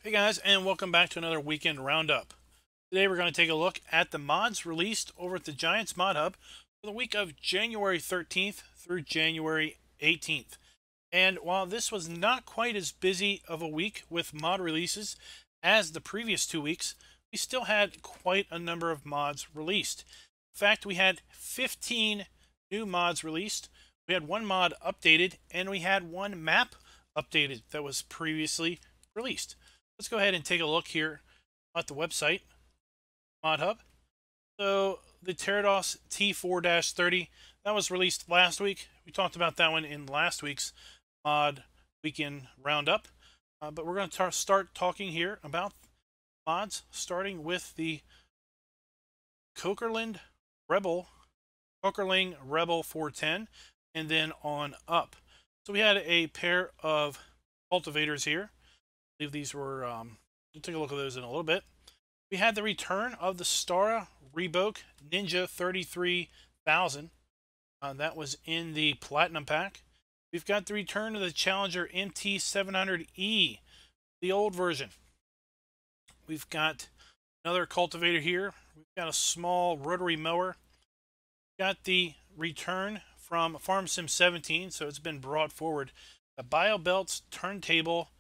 Hey guys, and welcome back to another weekend roundup. Today we're going to take a look at the mods released over at the Giants Mod Hub for the week of January 13th through January 18th. And while this was not quite as busy of a week with mod releases as the previous 2 weeks, we still had quite a number of mods released. In fact, we had 15 new mods released, we had one mod updated, and we had one map updated that was previously released. Let's go ahead and take a look here at the website, ModHub. So the Terados T4-30, that was released last week. We talked about that one in last week's mod weekend roundup. But we're going to start talking here about mods, starting with the Kokerling Rebel 410, and then on up. So we had a pair of cultivators here. I believe these were, we'll take a look at those in a little bit. We had the return of the Stara Reboke Ninja 33,000. That was in the Platinum pack. We've got the return of the Challenger MT700E, the old version. We've got another cultivator here. We've got a small rotary mower. We've got the return from Farm Sim 17, so it's been brought forward. The Biobelts turntable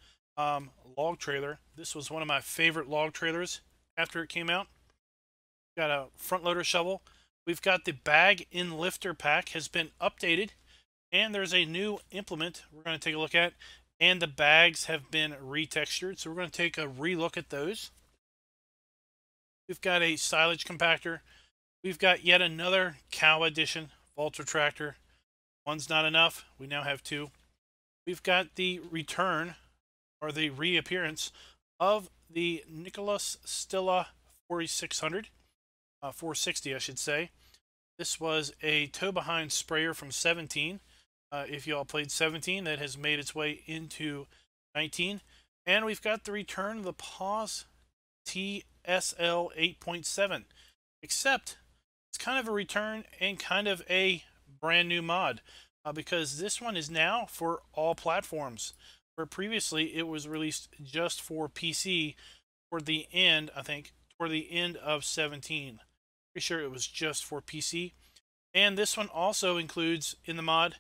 log trailer. This was one of my favorite log trailers after it came out. We've got a front loader shovel. We've got the bag in lifter pack has been updated, and there's a new implement we're going to take a look at, and the bags have been retextured, so we're going to take a relook at those. We've got a silage compactor. We've got yet another cow edition Volta tractor. One's not enough. We now have two. We've got the return, or the reappearance, of the Nicholas Stilla 4600, 460 I should say. This was a tow-behind sprayer from 17. If y'all played 17, that has made its way into 19. And we've got the return of the Pause TSL 8.7, except it's kind of a return and kind of a brand new mod, because this one is now for all platforms, where previously it was released just for PC toward the end, I think, toward the end of 17. Pretty sure it was just for PC. And this one also includes in the mod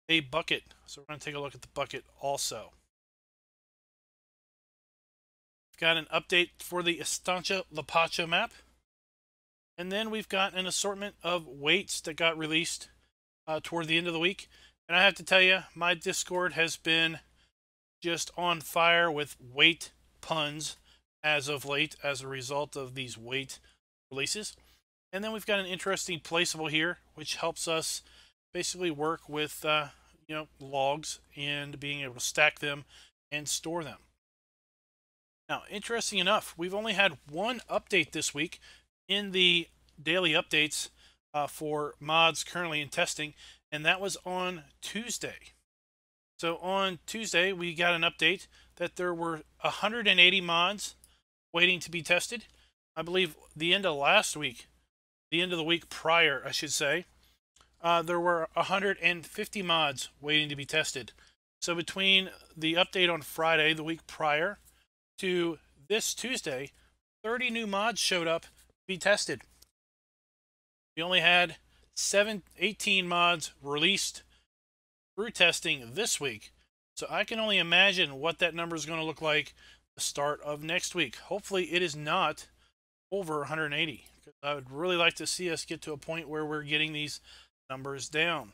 a bucket. So we're going to take a look at the bucket also. We've got an update for the Estancia Lapacho map. And then we've got an assortment of weights that got released toward the end of the week. And I have to tell you, my Discord has been just on fire with weight puns as of late as a result of these weight releases. And then we've got an interesting placeable here, which helps us basically work with logs and being able to stack them and store them. Now, interesting enough, we've only had one update this week in the daily updates for mods currently in testing, and that was on Tuesday. So on Tuesday, we got an update that there were 180 mods waiting to be tested. I believe the end of last week, the end of the week prior, I should say, there were 150 mods waiting to be tested. So between the update on Friday, the week prior, to this Tuesday, 30 new mods showed up to be tested. We only had 18 mods released through testing this week. So I can only imagine what that number is going to look like the start of next week. Hopefully it is not over 180. I would really like to see us get to a point where we're getting these numbers down.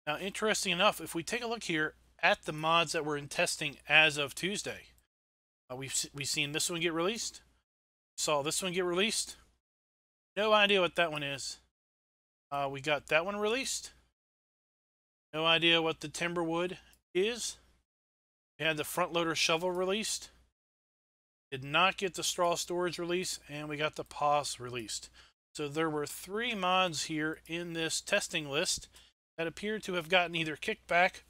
Now, interesting enough, if we take a look here at the mods that were in testing as of Tuesday, we've seen this one get released. Saw this one get released. No idea what that one is. We got that one released. No idea what the Timberwood is. We had the front loader shovel released. Did not get the straw storage release, and we got the pause released. So there were 3 mods here in this testing list that appear to have gotten either kicked back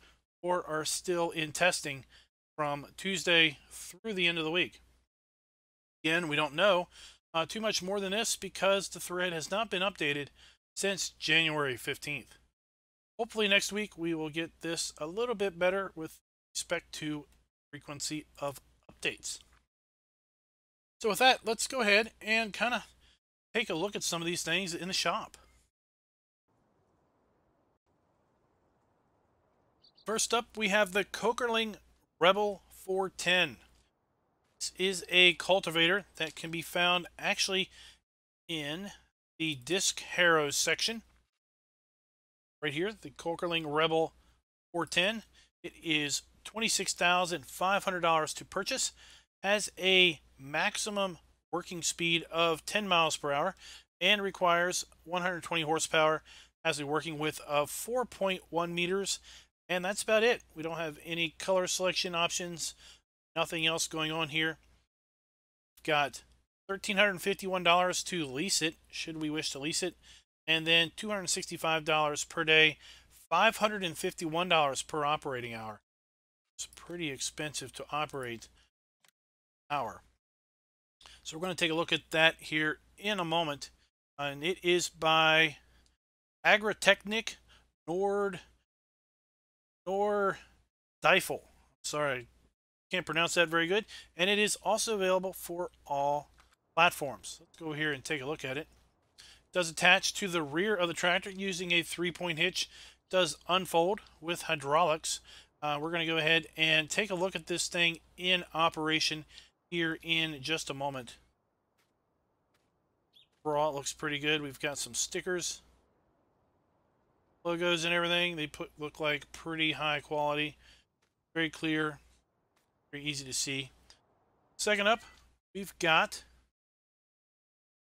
or are still in testing from Tuesday through the end of the week. Again, we don't know too much more than this because the thread has not been updated since January 15th. Hopefully next week we will get this a little bit better with respect to frequency of updates. So with that, let's go ahead and kind of take a look at some of these things in the shop. First up, we have the Kokerling Rebel 410. This is a cultivator that can be found actually in the disc harrows section. Right here, the Kokerling Rebel 410. It is $26,500 to purchase. Has a maximum working speed of 10 miles per hour and requires 120 horsepower. Has a working width of 4.1 meters. And that's about it. We don't have any color selection options. Nothing else going on here. We've got $1,351 to lease it, should we wish to lease it. And then $265 per day, $551 per operating hour. It's pretty expensive to operate hour. So we're going to take a look at that here in a moment. And it is by Agritechnic Nord Diefel. Sorry, can't pronounce that very good. And it is also available for all platforms. Let's go here and take a look at it. It does attach to the rear of the tractor using a 3-point hitch. It does unfold with hydraulics. We're going to go ahead and take a look at this thing in operation here in just a moment. Overall, it looks pretty good. We've got some stickers, logos and everything. They look like pretty high quality, very clear, very easy to see. Second up, we've got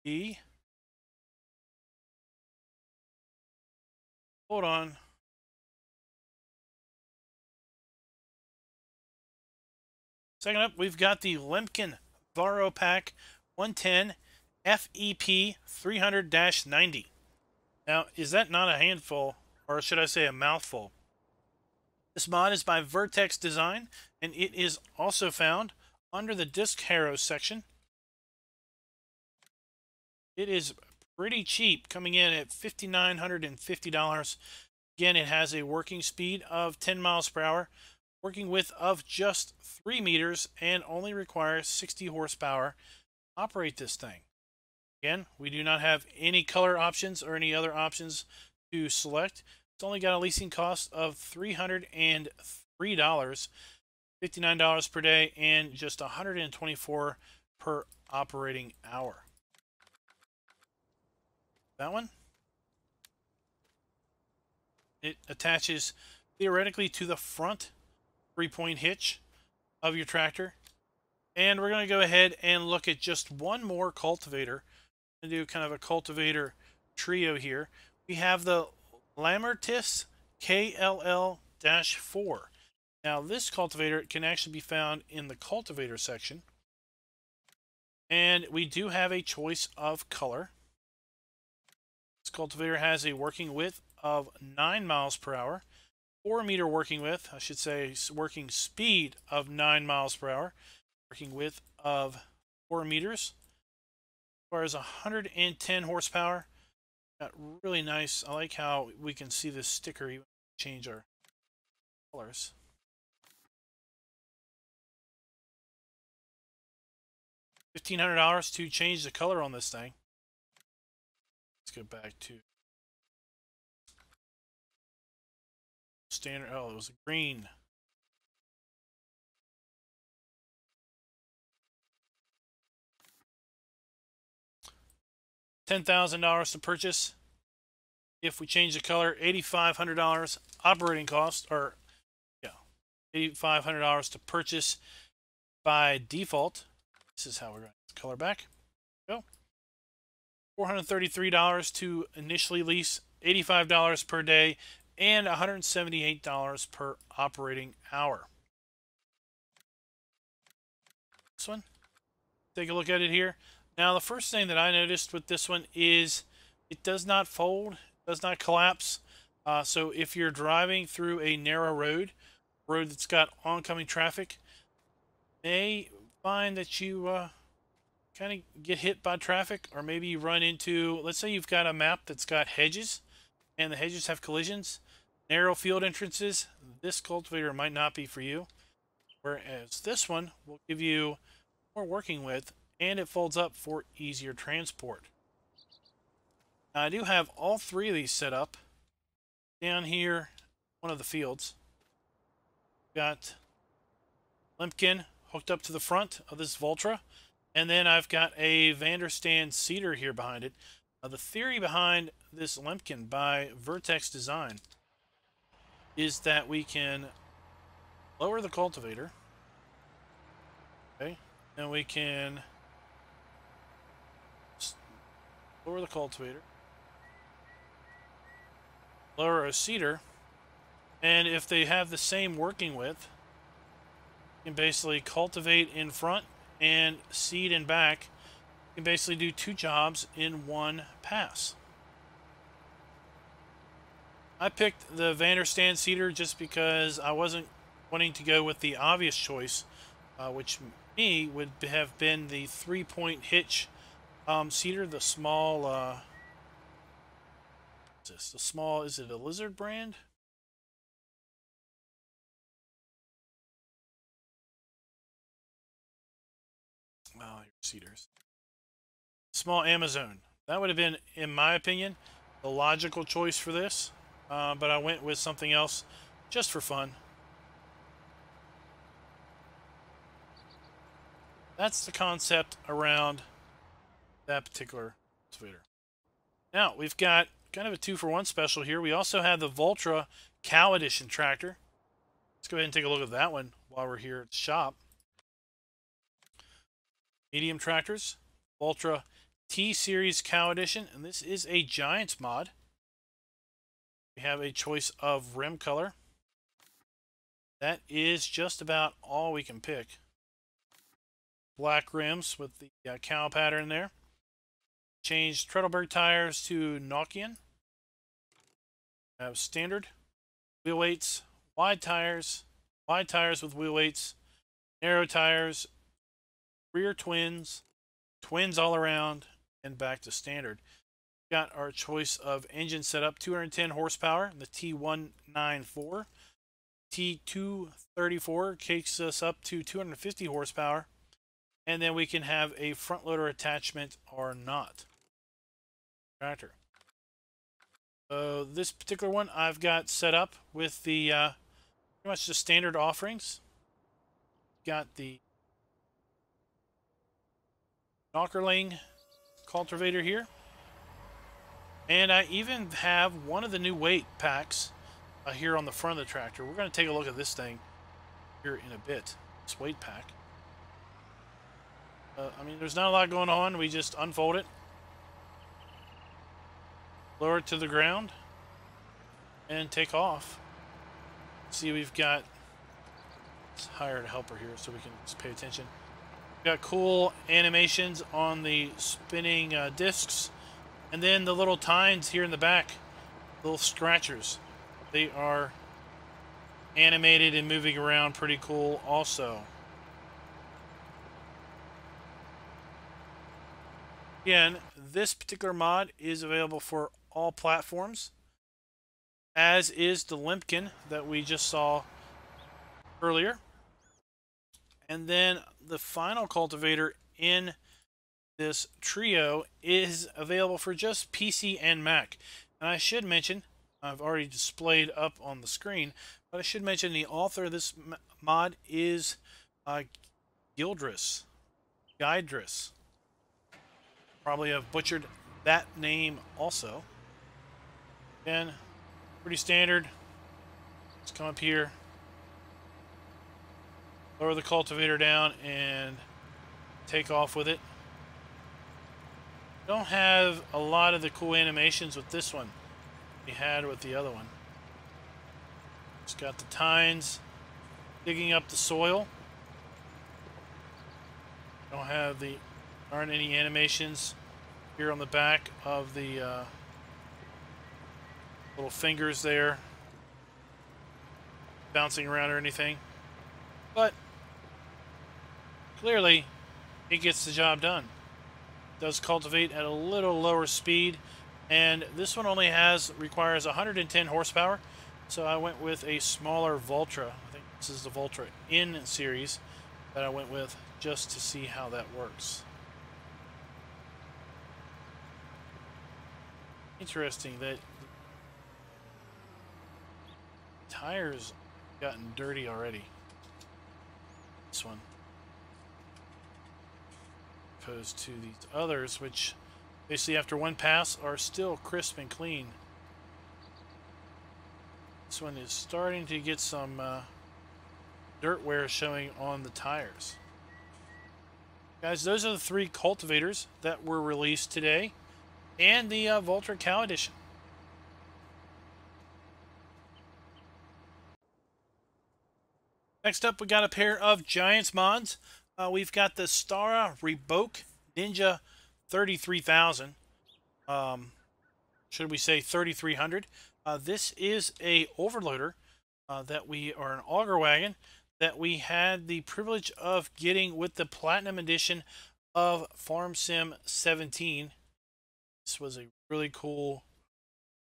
the, hold on, second up, we've got the Lemken Varopack 110 FEP 300-90. Now, is that not a handful, or should I say a mouthful? This mod is by Vertex Design, and it is also found under the disc harrows section. It is pretty cheap, coming in at $5,950. Again, it has a working speed of 10 miles per hour, working width of just 3 meters, and only requires 60 horsepower to operate this thing. Again, we do not have any color options or any other options to select. It's only got a leasing cost of $303, $59 per day, and just $124 per operating hour. That one, it attaches theoretically to the front 3-point hitch of your tractor. And we're going to go ahead and look at just one more cultivator. I'm going to do kind of a cultivator trio here. We have the Lam Artists KLL-4. Now, this cultivator can actually be found in the cultivator section. And we do have a choice of color. This cultivator has a working width of 9 miles per hour, 4-meter working width, I should say working speed of 9 miles per hour, working width of 4 meters. Requires 110 horsepower. Got really nice. I like how we can see this sticker even change our colors. $1,500 to change the color on this thing. Let's go back to standard. Oh, it was a green. $10,000 to purchase. If we change the color, $8,500 operating cost, or yeah, $8,500 to purchase by default. This is how we're going to color back. Go. $433 to initially lease, $85 per day, and $178 per operating hour. This one, take a look at it here. Now, the first thing that I noticed with this one is it does not fold, does not collapse. So if you're driving through a narrow road that's got oncoming traffic, may find that you kind of get hit by traffic, or maybe you run into, let's say you've got a map that's got hedges, and the hedges have collisions, narrow field entrances. This cultivator might not be for you, whereas this one will give you more working width and it folds up for easier transport. Now, I do have all three of these set up down here, one of the fields. Got limpkin hooked up to the front of this Voltra, and then I've got a Vanderstand seeder here behind it. The theory behind this limpkin by Vertex Design is that we can lower the cultivator, okay, and we can lower the cultivator, lower a seeder, and if they have the same working width, you can basically cultivate in front and seed in back. You can basically do two jobs in one pass. I picked the Vanderstand seeder just because I wasn't wanting to go with the obvious choice, which me would have been the 3-point hitch seeder, the small, what's this? The small, is it a Lizard brand? Oh, your cedars. Small Amazon. That would have been, in my opinion, the logical choice for this, but I went with something else just for fun. That's the concept around that particular cultivator. Now, we've got kind of a 2-for-1 special here. We also have the Voltra Cow Edition tractor. Let's go ahead and take a look at that one while we're here at the shop. Medium tractors, Voltra T-Series Cow Edition, and this is a Giants mod. We have a choice of rim color. That is just about all we can pick. Black rims with the cow pattern there. Changed Tredelberg tires to Nokian. Have standard wheel weights, wide tires with wheel weights, narrow tires, rear twins, twins all around, and back to standard. Got our choice of engine setup, 210 horsepower, the T194. T234 takes us up to 250 horsepower. And then we can have a front loader attachment or not. Tractor. So this particular one I've got set up with the pretty much the standard offerings. Got the Knockerling cultivator here. And I even have one of the new weight packs here on the front of the tractor. We're going to take a look at this thing here in a bit. This weight pack. I mean, there's not a lot going on. We just unfold it, lower it to the ground, and take off. See, we've got, let's hire a helper here so we can just pay attention. We've got cool animations on the spinning discs, and then the little tines here in the back, little scratchers. They are animated and moving around pretty cool also. Again, this particular mod is available for all platforms, as is the limpkin that we just saw earlier. And then the final cultivator in this trio is available for just PC and Mac. And I should mention, I've already displayed up on the screen, but I should mention the author of this mod is Gildris. Probably have butchered that name also. Again, pretty standard. Let's come up here, lower the cultivator down, and take off with it. Don't have a lot of the cool animations with this one we had with the other one. It's got the tines digging up the soil. Don't have the, aren't any animations here on the back of the little fingers there bouncing around or anything, but clearly it gets the job done. It does cultivate at a little lower speed, and this one only requires 110 horsepower, so I went with a smaller Voltra. I think this is the Voltra N series that I went with just to see how that works. Interesting that the tires gotten dirty already. This one. Opposed to these others, which basically after one pass are still crisp and clean. This one is starting to get some dirt wear showing on the tires. Guys, those are the 3 cultivators that were released today, and the Voltra Cow Edition. Next up, we got a pair of Giants mods. We've got the Stara Reboke Ninja 33,000. Should we say 3,300? This is a overloader or an auger wagon that we had the privilege of getting with the Platinum Edition of Farm Sim 17. This was a really cool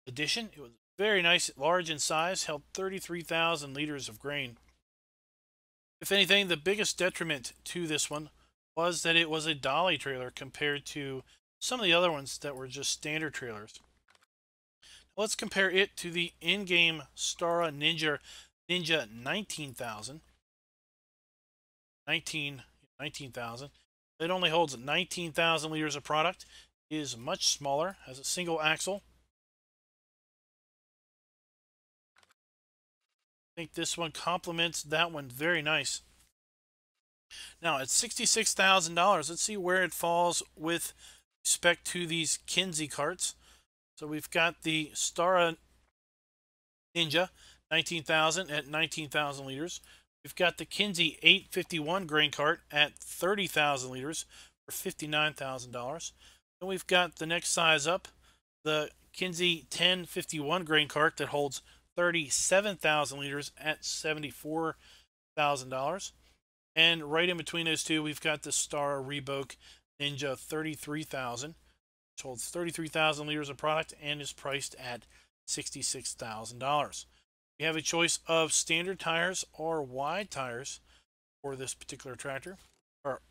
edition. It was very nice, large in size, held 33,000 liters of grain. If anything, the biggest detriment to this one was that it was a dolly trailer compared to some of the other ones that were just standard trailers. Let's compare it to the in-game Stara Ninja 19,000. 19,000. It only holds 19,000 liters of product, is much smaller, has a single axle. I think this one complements that one very nice. Now at $66,000, let's see where it falls with respect to these Kinsey carts. So we've got the Stara Ninja 19,000 at 19,000 liters. We've got the Kinsey 851 grain cart at 30,000 liters for $59,000. Then we've got the next size up, the Kinsey 1051 grain cart that holds 37,000 liters at $74,000. And right in between those two, we've got the Stara Reboke Ninja 33,000, which holds 33,000 liters of product and is priced at $66,000. We have a choice of standard tires or wide tires for this particular tractor, or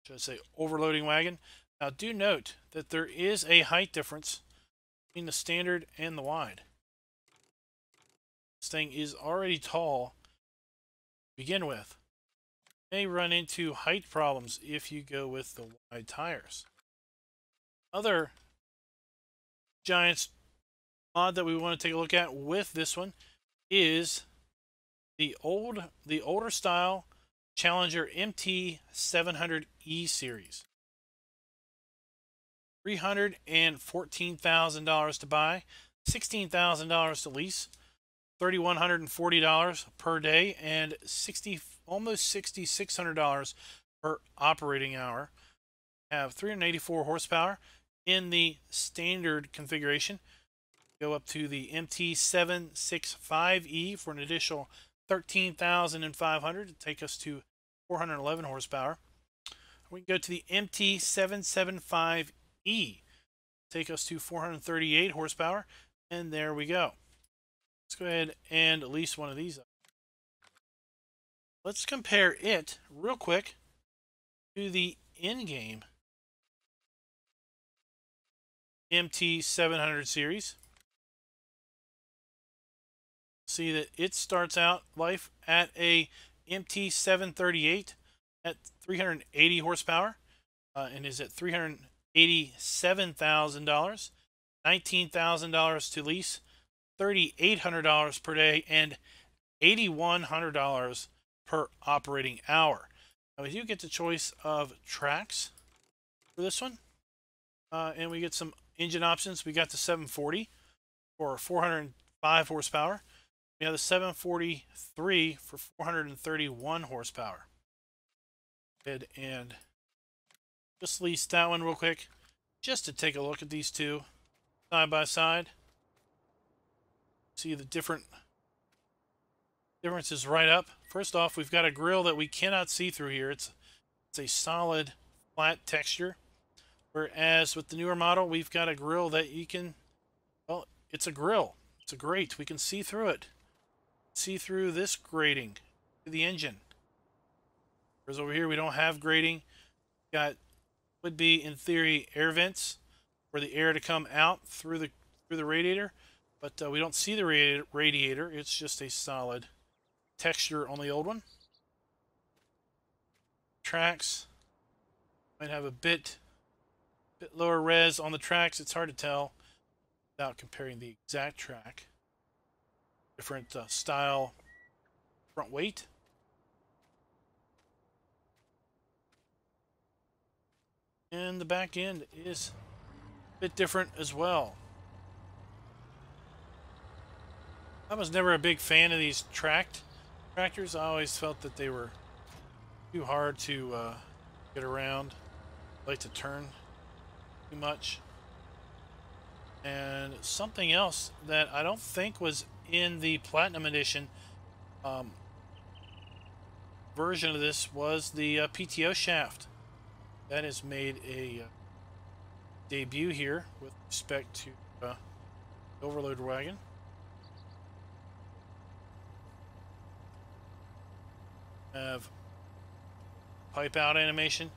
should I say overloading wagon. Now do note that there is a height difference between the standard and the wide. This thing is already tall to begin with. You may run into height problems if you go with the wide tires. Other Giants mod that we want to take a look at with this one is the older style Challenger MT700E series. $314,000 to buy, $16,000 to lease, $3,140 per day, and almost $6,600 per operating hour. Have 384 horsepower in the standard configuration. Go up to the MT765E for an additional $13,500 to take us to 411 horsepower. We can go to the MT775E, take us to 438 horsepower, and there we go. Let's go ahead and lease one of these up. Let's compare it real quick to the in-game MT700 series. See that it starts out life at a MT738 at 380 horsepower and is at $387,000, $19,000 to lease, $3,800 per day, and $8,100 per operating hour. Now we do get the choice of tracks for this one, and we get some engine options. We got the 740 for 405 horsepower. We have the 743 for 431 horsepower. And just lease that one real quick, just to take a look at these two side by side. See the differences right up. First off, we've got a grill that we cannot see through here. It's a solid, flat texture. Whereas with the newer model, we've got a grill that you can, well, it's a grill. It's a grate. We can see through it. See through this grating to the engine. Whereas over here we don't have grating. Got would be in theory air vents for the air to come out through through the radiator, but we don't see the radiator. It's just a solid texture on the old one. Tracks might have a bit lower res on the tracks. It's hard to tell without comparing the exact track. Different style front weight. And the back end is a bit different as well. I was never a big fan of these tractors. I always felt that they were too hard to get around. Like to turn too much. And something else that I don't think was in the Platinum Edition version of this was the PTO shaft. That has made a debut here with respect to the overload wagon. Have pipe out animation,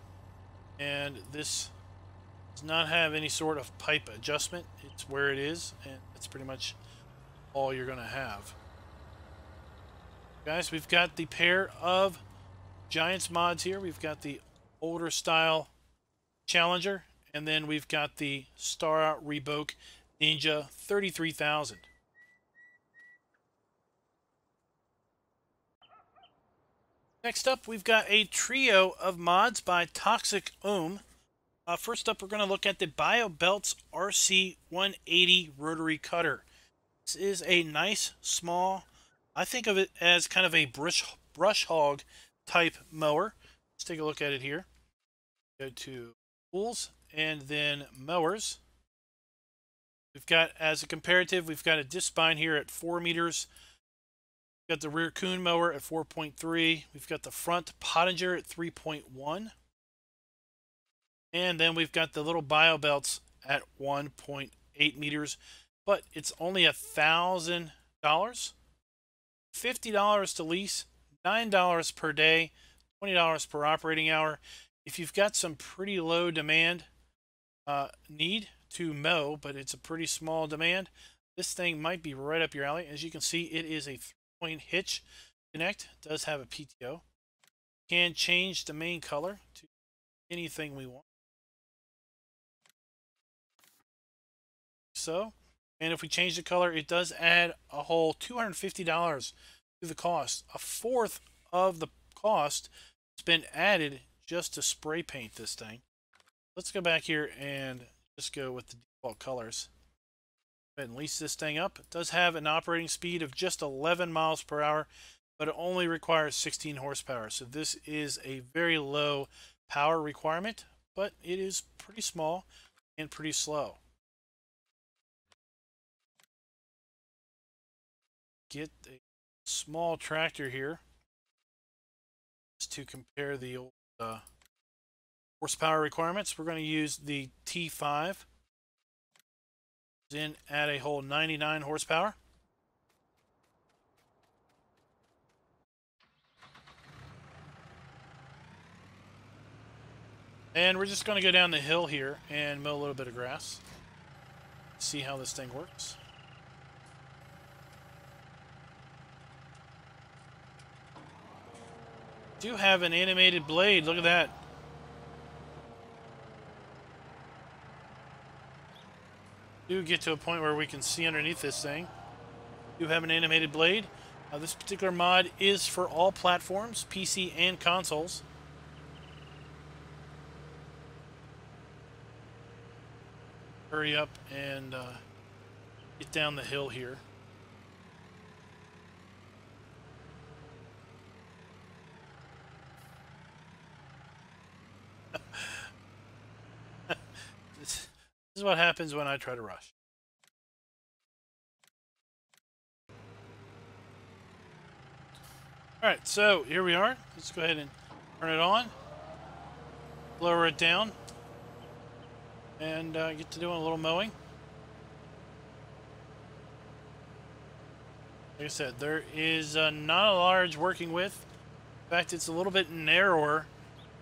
and this does not have any sort of pipe adjustment. It's where it is, and it's pretty much all you're going to have. Guys, we've got the pair of Giants mods here. We've got the older style Challenger, and then we've got the Star Reboke Ninja 33,000. Next up, we've got a trio of mods by Toxic Ohm. First up, we're going to look at the Biobelts RC180 rotary cutter. This is a nice, small, I think of it as kind of a brush hog type mower. Let's take a look at it here. Go to Tools and then Mowers. We've got, as a comparative, we've got a disc spine here at 4 meters. We've got the rear Coon mower at 4.3. We've got the front Pottinger at 3.1. And then we've got the little Biobelts at 1.8 meters. But it's only $1,000. $50 to lease, $9 per day, $20 per operating hour. If you've got some pretty low demand need to mow, but it's a pretty small demand, this thing might be right up your alley. As you can see, it is a 3-point hitch connect. It does have a PTO. Can change the main color to anything we want. So, and if we change the color, it does add a whole $250 to the cost. A fourth of the cost has been added just to spray paint this thing. Let's go back here and just go with the default colors. Go ahead and lease this thing up. It does have an operating speed of just 11 miles per hour, but it only requires 16 horsepower. So this is a very low power requirement, but it is pretty small and pretty slow. Get a small tractor here just to compare the old horsepower requirements. We're going to use the T5. In at a whole 99 horsepower. And we're just going to go down the hill here and mow a little bit of grass. See how this thing works. Do have an animated blade. Look at that. Do get to a point where we can see underneath this thing. Do have an animated blade. This particular mod is for all platforms, PC and consoles. Hurry up and get down the hill here. This is what happens when I try to rush. Alright, so here we are. Let's go ahead and turn it on. Lower it down. And get to doing a little mowing. Like I said, there is not a large working width. In fact, it's a little bit narrower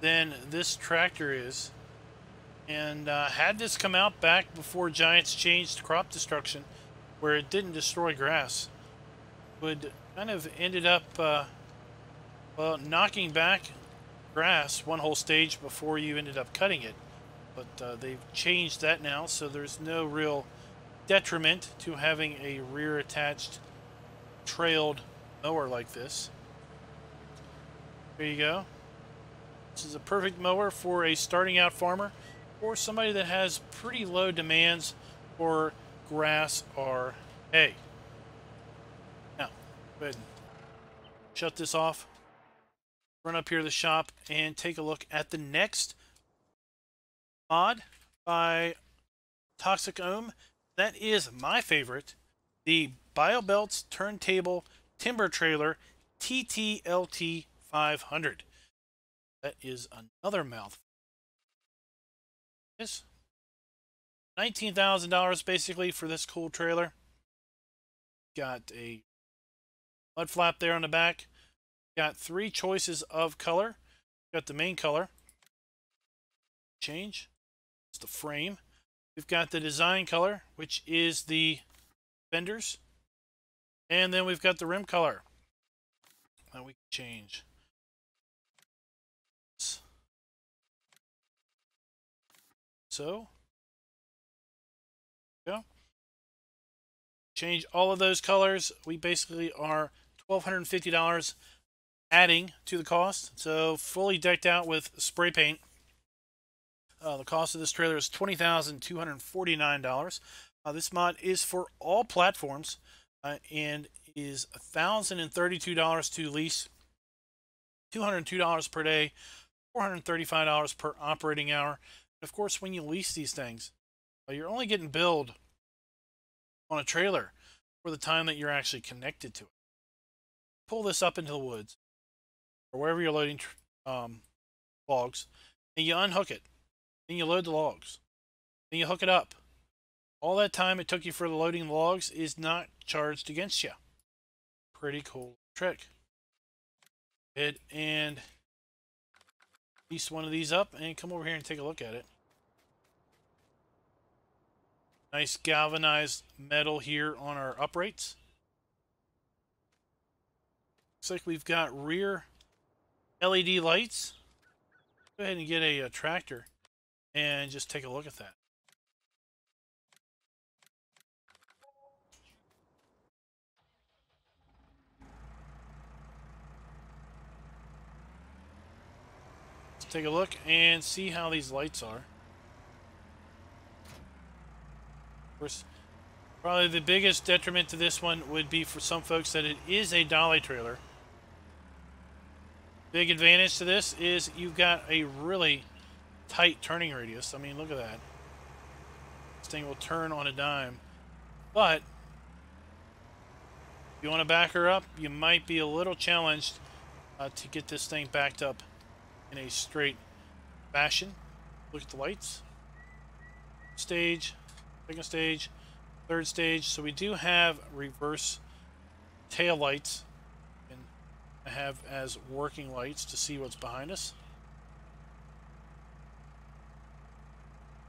than this tractor is. And had this come out back before Giants changed crop destruction, where it didn't destroy grass, would kind of ended up well, knocking back grass one whole stage before you ended up cutting it. But they've changed that now, so there's no real detriment to having a rear attached trailed mower like this. There you go. This is a perfect mower for a starting out farmer or somebody that has pretty low demands for grass or hay. Now, go ahead and shut this off, run up here to the shop, and take a look at the next mod by Toxic Ohm. That is my favorite, the Biobelts Turntable Timber Trailer TTLT 500. That is another mouthful. Yes. $19,000 basically for this cool trailer. Got a mud flap there on the back. Got 3 choices of color. Got the main color. Change. It's the frame. We've got the design color, which is the fenders. And then we've got the rim color. Now we can change. So, go. Change all of those colors. We basically are $1,250 adding to the cost. So fully decked out with spray paint. The cost of this trailer is $20,249. This mod is for all platforms and is $1,032 to lease, $202 per day, $435 per operating hour. And of course, when you lease these things, you're only getting billed on a trailer for the time that you're actually connected to it. Pull this up into the woods or wherever you're loading logs, and you unhook it. Then you load the logs. Then you hook it up. All that time it took you for the loading logs is not charged against you. Pretty cool trick. Head and piece one of these up and come over here and take a look at it. Nice galvanized metal here on our uprights. Looks like we've got rear LED lights. Go ahead and get a tractor and just take a look at that. Let's take a look and see how these lights are. Of course, probably the biggest detriment to this one would be for some folks that it is a dolly trailer. Big advantage to this is you've got a really tight turning radius. I mean, look at that. This thing will turn on a dime. But if you want to back her up, you might be a little challenged to get this thing backed up in a straight fashion. Look at the lights. Stage, second stage, third stage. So we do have reverse tail lights and have as working lights to see what's behind us.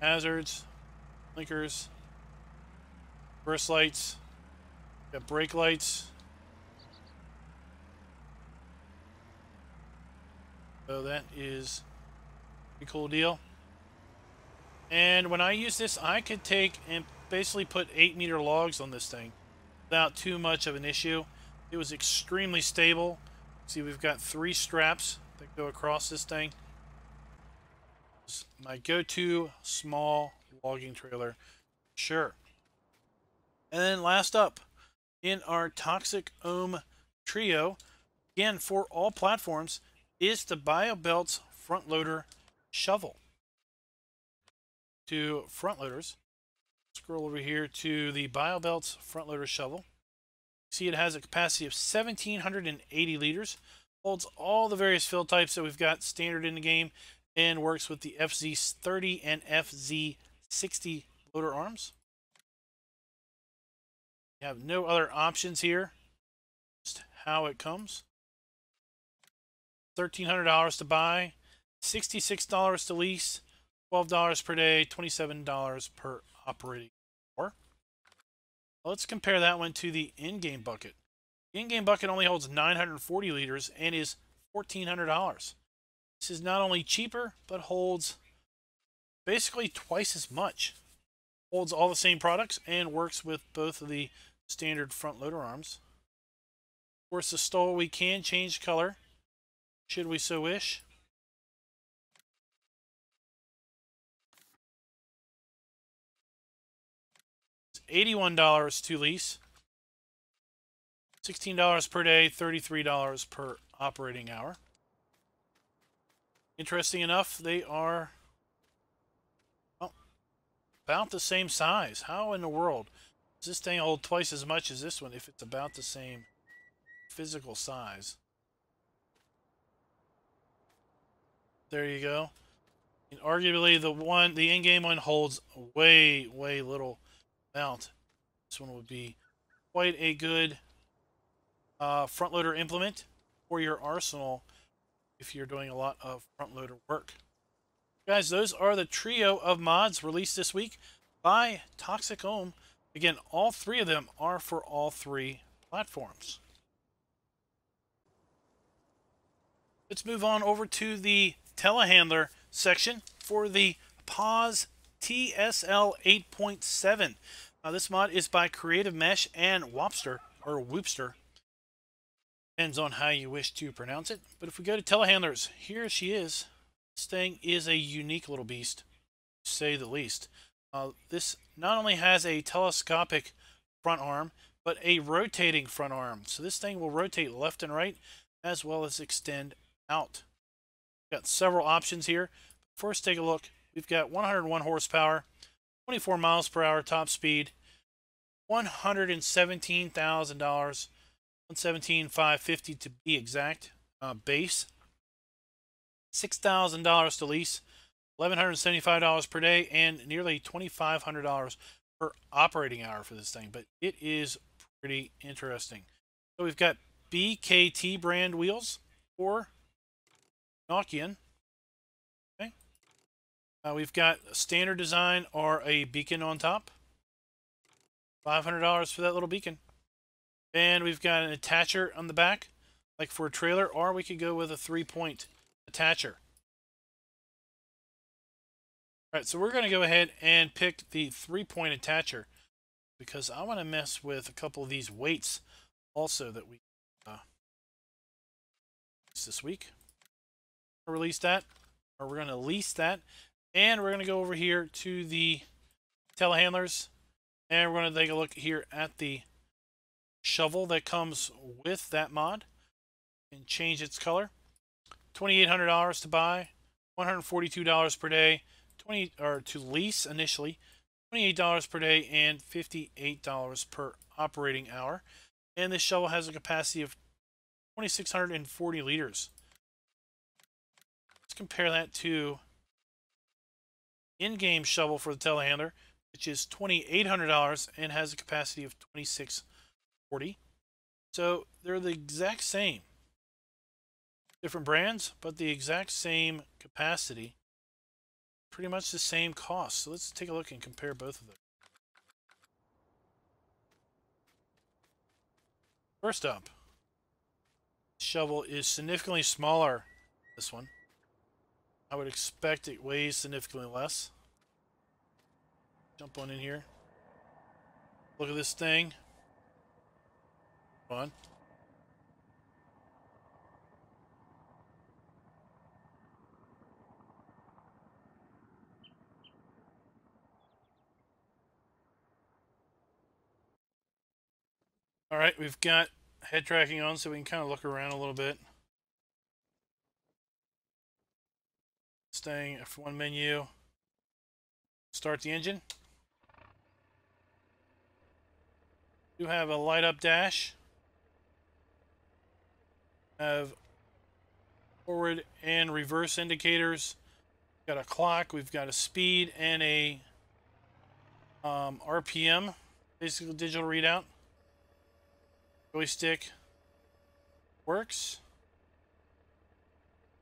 Hazards, blinkers, reverse lights, got brake lights. So that is a pretty cool deal. And when I use this, I could take and basically put 8-meter logs on this thing without too much of an issue. It was extremely stable. See, we've got 3 straps that go across this thing. It's my go-to small logging trailer, sure. And then last up in our Toxic Ohm trio, again for all platforms, is the Biobelts front loader shovel. To front loaders, scroll over here to the Biobelts front loader shovel. See, it has a capacity of 1,780 liters, holds all the various fill types that we've got standard in the game, and works with the FZ30 and FZ60 loader arms. You have no other options here, just how it comes. $1,300 to buy, $66 to lease, $12 per day, $27 per operating hour. Let's compare that one to the in-game bucket. The in-game bucket only holds 940 liters and is $1,400. This is not only cheaper, but holds basically twice as much. Holds all the same products and works with both of the standard front loader arms. Of course, the stole we can change color, should we so wish. It's $81 to lease. $16 per day, $33 per operating hour. Interesting enough, they are about the same size. How in the world does this thing hold twice as much as this one if it's about the same physical size? There you go. And arguably the in-game one holds way little amount. This one would be quite a good front loader implement for your arsenal if you're doing a lot of front loader work. Guys, those are the trio of mods released this week by Toxic Ohm. Again, all three of them are for all three platforms. Let's move on over to the telehandler section for the Pause TSL 8.7. This mod is by Creative Mesh and Wopster, or Whoopster. Depends on how you wish to pronounce it. But if we go to telehandlers, here she is. This thing is a unique little beast, to say the least. This not only has a telescopic front arm, but a rotating front arm. So this thing will rotate left and right, as well as extend out. Got several options here. First, take a look. We've got 101 horsepower, 24 miles per hour top speed, $117,000, $117,550 to be exact, base. $6,000 to lease, $1,175 per day, and nearly $2,500 per operating hour for this thing. But it is pretty interesting. So we've got BKT brand wheels for Nokian. Okay. We've got a standard design or a beacon on top. $500 for that little beacon. And we've got an attacher on the back, like for a trailer, or we could go with a 3-point attacher. Alright, so we're going to go ahead and pick the 3-point attacher because I want to mess with a couple of these weights also that we this week. We'll release that, or we're going to lease that, and we're going to go over here to the telehandlers, and we're going to take a look here at the shovel that comes with that mod and change its color. $2,800 to buy, $142 per day, to lease initially, $28 per day, and $58 per operating hour. And this shovel has a capacity of 2,640 liters. Let's compare that to in-game shovel for the telehandler, which is $2,800 and has a capacity of 2,640. So they're the exact same. Different brands, but the exact same capacity. Pretty much the same cost. So let's take a look and compare both of them. First up, shovel is significantly smaller than this one. I would expect it weighs significantly less. Jump on in here. Look at this thing. Come on. All right, we've got head tracking on so we can kind of look around a little bit. Staying F1 menu. Start the engine. Do have a light up dash. Have forward and reverse indicators. We've got a clock. We've got a speed and a RPM, basically digital readout. Joystick works.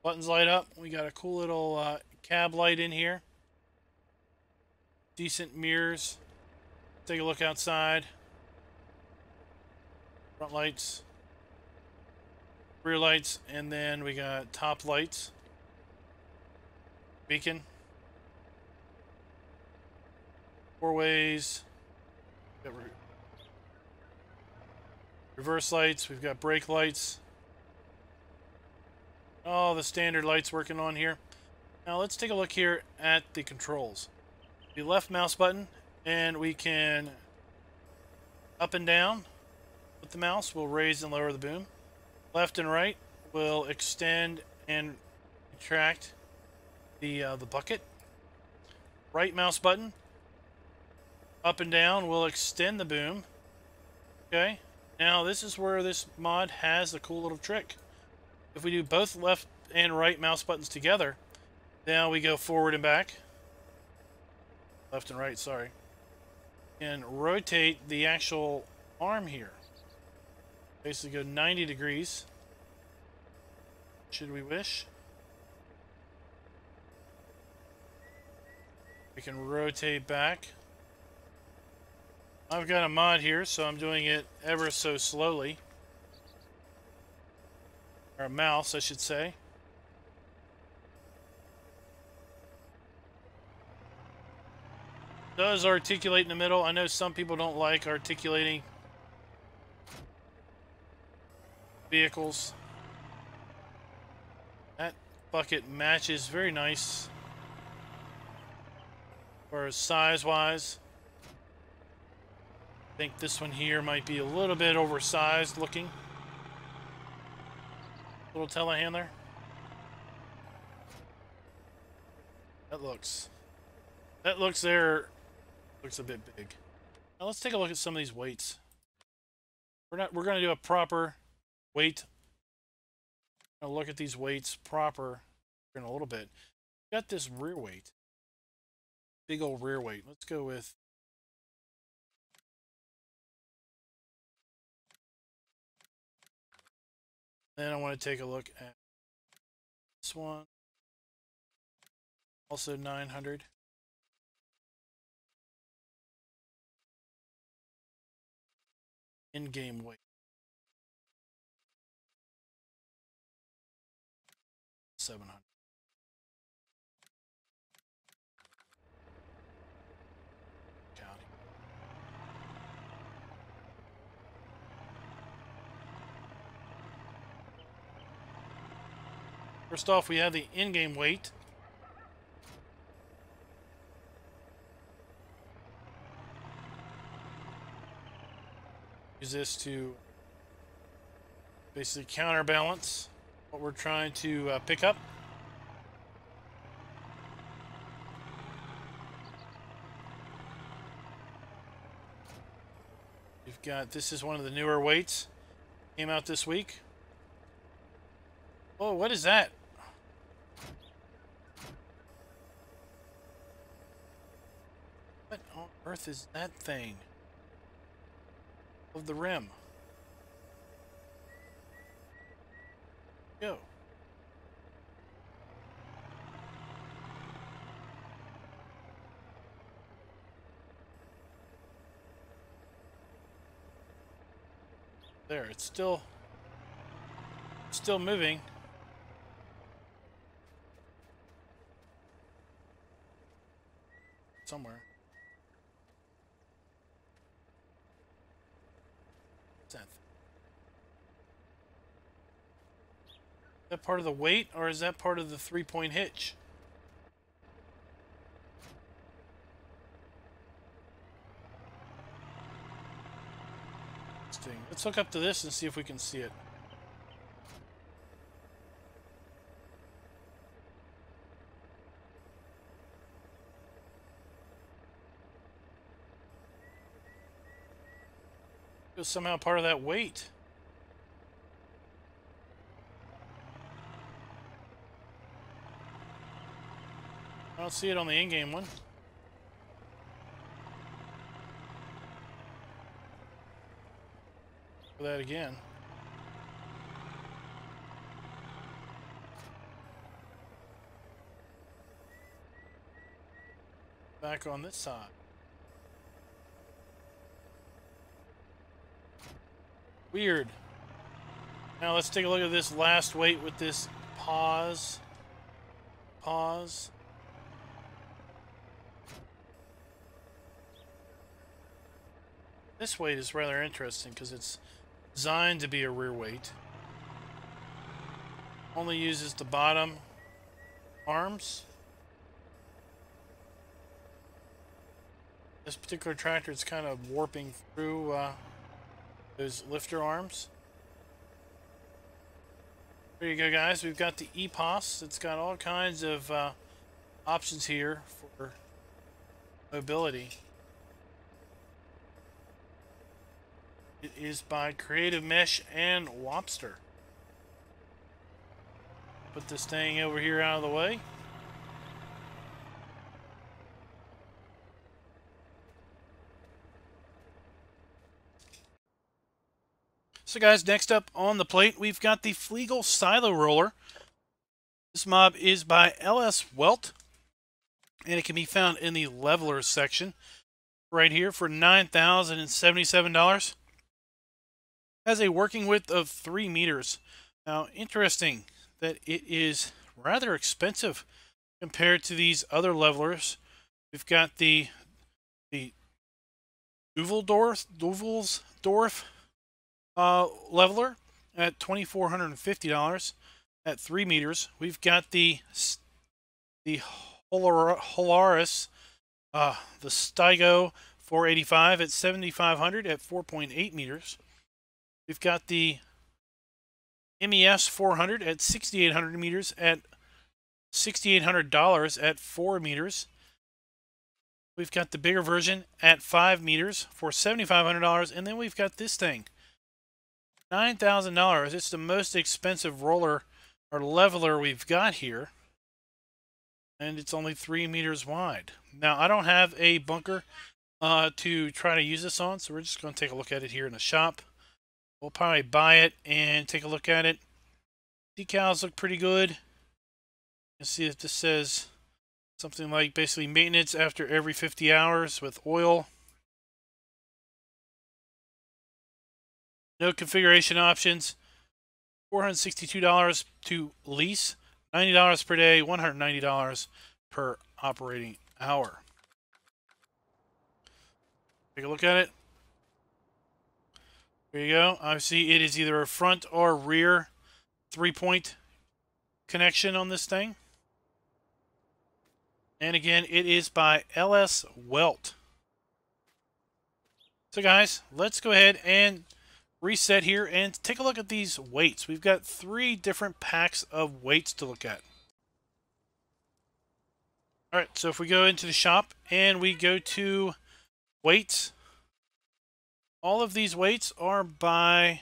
Buttons light up. We got a cool little cab light in here. decent mirrors. Take a look outside. Front lights, rear lights, and then we got top lights. Beacon. Four ways. Got reverse lights. We've got brake lights. All the standard lights working on here. Now let's take a look here at the controls. The left mouse button, and we can up and down with the mouse will raise and lower the boom. Left and right will extend and retract the bucket. Right mouse button, up and down, will extend the boom. Okay, now this is where this mod has a cool little trick. If we do both left and right mouse buttons together, now we go forward and back. Left and right, sorry. And rotate the actual arm here. Basically go 90 degrees. Should we wish? We can rotate back. I've got a mod here, so I'm doing it ever so slowly. Or a mouse, I should say. Does articulate in the middle. I know some people don't like articulating vehicles. That bucket matches very nice. Or size-wise. I think this one here might be a little bit oversized looking. Little telehandler. That looks there. Looks a bit big. Now let's take a look at some of these weights. We're going to do a proper weight. I'll look at these weights proper in a little bit. Got this rear weight. Big old rear weight. Let's go with then I want to take a look at this one. Also 900. In-game weight. 700. Counting. First off, we have the in-game weight. Use this to basically counterbalance what we're trying to pick up. We've got, this is one of the newer weights. Came out this week. Oh, what is that? What on earth is that thing? Of the rim. Go. There, it's still moving. Somewhere. What's that? Is that part of the weight, or is that part of the 3-point hitch? Let's hook up to this and see if we can see it. It was somehow part of that weight. I don't see it on the in-game one. That again. back on this side. Weird. Now let's take a look at this last weight with this pause. Pause. This weight is rather interesting because it's designed to be a rear weight. Only uses the bottom arms. This particular tractor is kind of warping through those lifter arms. There you go, guys. We've got the EPOS. It's got all kinds of options here for mobility. It is by Creative Mesh and Wobster. Put this thing over here out of the way. So guys, next up on the plate, we've got the Flegel Silo Roller. This mob is by LS Welt, and it can be found in the Levelers section right here for $9,077. Has a working width of 3 meters. Now, interesting that it is rather expensive compared to these other levelers. We've got the Duvelsdorf leveler at $2,450 at 3 meters. We've got the Holaris, the Steigo 485 at $7,500 at 4.8 meters. We've got the MES 400 at 6,800 meters at $6,800 at 4 meters. We've got the bigger version at 5 meters for $7,500, and then we've got this thing, $9,000. It's the most expensive roller or leveler we've got here, and it's only 3 meters wide. Now, I don't have a bunker to try to use this on, so we're just going to take a look at it here in the shop. We'll probably buy it and take a look at it. Decals look pretty good. Let's see if this says something like basically maintenance after every 50 hours with oil. No configuration options. $462 to lease. $90 per day, $190 per operating hour. Take a look at it. There you go. Obviously, it is either a front or rear 3-point connection on this thing. And again, it is by LS Welt. So guys, let's go ahead and reset here and take a look at these weights. We've got 3 different packs of weights to look at. Alright, so if we go into the shop and we go to weights, all of these weights are by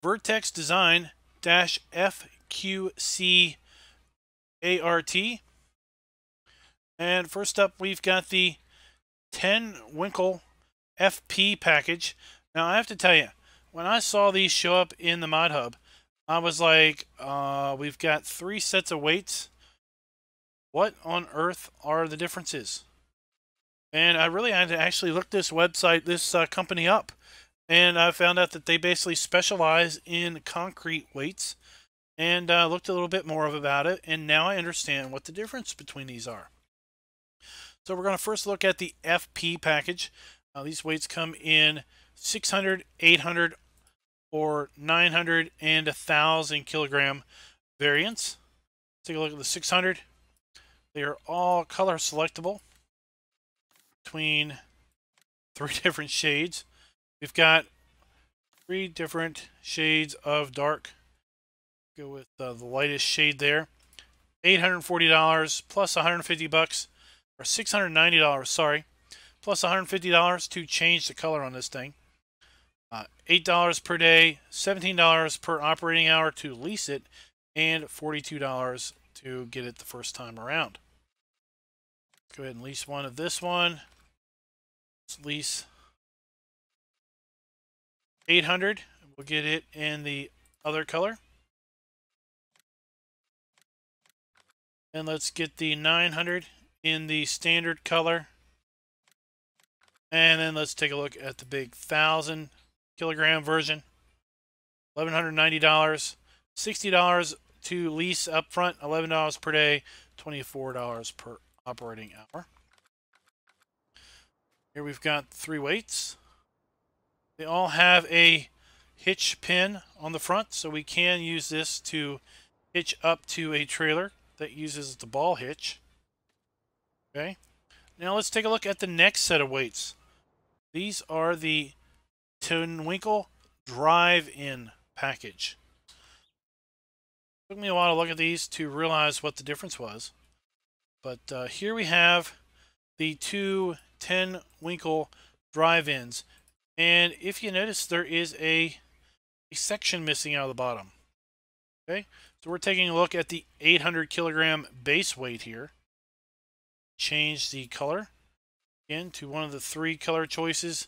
Vertex Design -FQCART. And first up, we've got the 10 Winkle FP package. Now, I have to tell you, when I saw these show up in the ModHub, I was like, we've got 3 sets of weights. What on earth are the differences? And I really had to actually look this website, this company up. And I found out that they basically specialize in concrete weights. And looked a little bit more about it. And now I understand what the difference between these are. So we're going to first look at the FP package. These weights come in 600, 800, or 900 and 1,000 kilogram variants. Take a look at the 600. They are all color selectable between 3 different shades. We've got 3 different shades of dark. Go with the lightest shade there. $840 plus $150, or $690, sorry, plus $150 to change the color on this thing. $8 per day, $17 per operating hour to lease it, and $42 to get it the first time around. Let's go ahead and lease one of this one. Let's lease 800. We'll get it in the other color. And let's get the 900 in the standard color. And then let's take a look at the big 1,000 kilogram version. $1,190, $60 to lease up front, $11 per day, $24 per operating hour. Here we've got 3 weights. They all have a hitch pin on the front, so we can use this to hitch up to a trailer that uses the ball hitch. Okay. Now let's take a look at the next set of weights. These are the Winkle drive-in package. It took me a while to look at these to realize what the difference was. But here we have the 2 Winkle drive-ins. And if you notice, there is a section missing out of the bottom. Okay, so we're taking a look at the 800 kilogram base weight here. Change the color again to one of the 3 color choices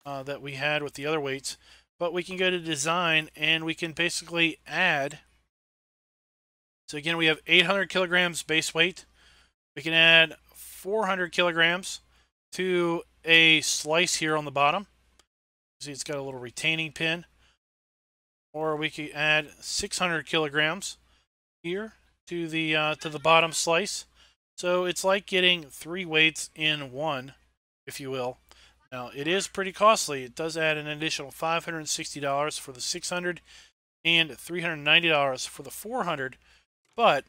that we had with the other weights. But we can go to design and we can basically add. So again, we have 800 kilograms base weight. We can add 400 kilograms to a slice here on the bottom. See, it's got a little retaining pin. Or we could add 600 kilograms here to the bottom slice. So it's like getting 3 weights in one, if you will. Now, it is pretty costly. It does add an additional $560 for the 600 and $390 for the 400, but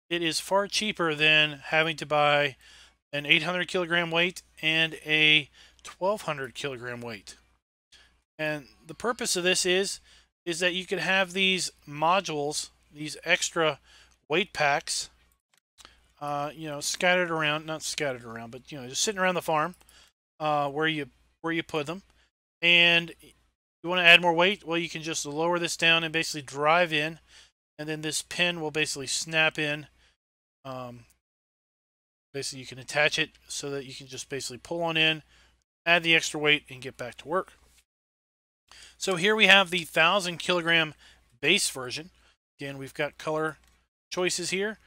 it is far cheaper than having to buy an 800 kilogram weight and a 1,200 kilogram weight. And the purpose of this is that you could have these modules, these extra weight packs, scattered around, not scattered around, but just sitting around the farm, where you put them. And you want to add more weight, well, you can just lower this down and basically drive in, and then this pin will basically snap in. Basically, you can attach it so that you can just basically pull on in, add the extra weight, and get back to work. So here we have the 1,000 kilogram base version. Again, we've got color choices here.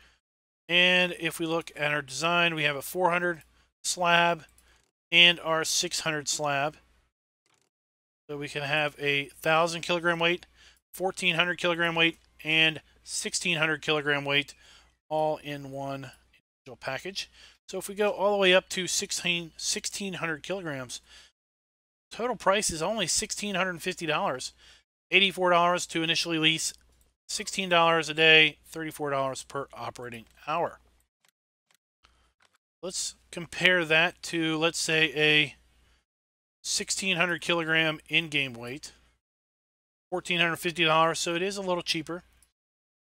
And if we look at our design, we have a 400 slab and our 600 slab. So we can have a 1,000 kilogram weight, 1,400 kilogram weight, and 1,600 kilogram weight all in one individual package. So if we go all the way up to 1,600 kilograms, total price is only $1,650. $84 to initially lease, $16 a day, $34 per operating hour. Let's compare that to, let's say, a 1,600 kilogram in-game weight. $1,450, so it is a little cheaper.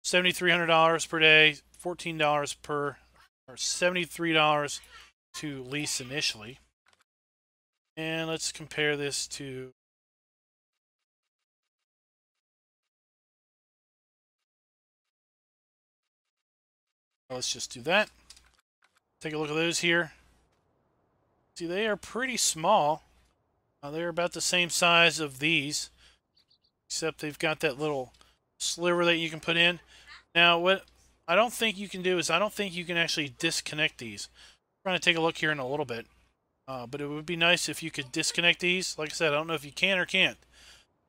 $7,300 per day, $73 to lease initially. And let's compare this to let's just do that. Take a look at those here. See, they are pretty small. They're about the same size of these, except they've got that little sliver that you can put in. Now, what I don't think you can do is I don't think you can actually disconnect these. We're going to take a look here in a little bit. But it would be nice if you could disconnect these. Like I said, I don't know if you can or can't.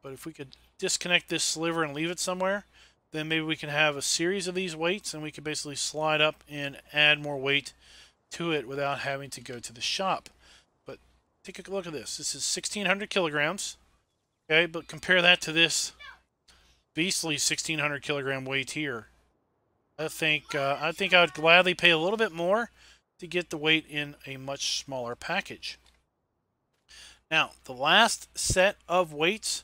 But if we could disconnect this sliver and leave it somewhere, then maybe we can have a series of these weights and we could basically slide up and add more weight to it without having to go to the shop. But take a look at this. This is 1,600 kilograms. Okay, but compare that to this beastly 1,600 kilogram weight here. I think I would gladly pay a little bit more to get the weight in a much smaller package. Now, the last set of weights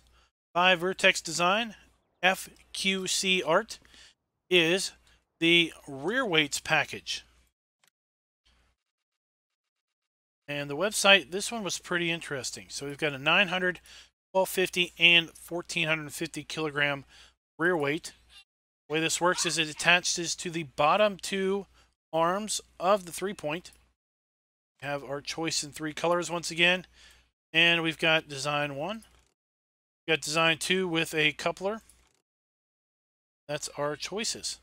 by Vertex Design, FQC Art, is the rear weights package. And the website, this one was pretty interesting. So we've got a 900, 1,250, and 1,450 kilogram rear weight. The way this works is it attaches to the bottom 2 arms of the 3-point. We have our choice in 3 colors once again, and we've got design 1. We've got design 2 with a coupler. That's our choices.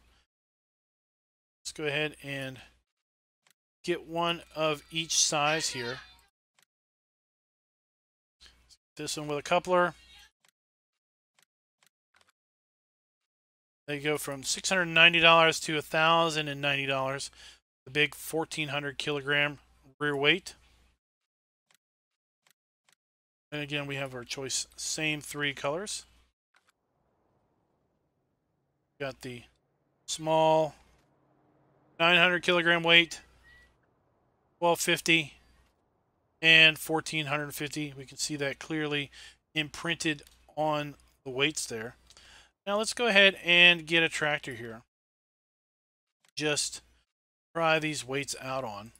Let's go ahead and get one of each size here. This one with a coupler. They go from $690 to $1,090. The big 1,400 kilogram rear weight. And again, we have our choice, same 3 colors. Got the small 900 kilogram weight, 1250, and 1450. We can see that clearly imprinted on the weights there. Now let's go ahead and get a tractor here. Just try these weights out on.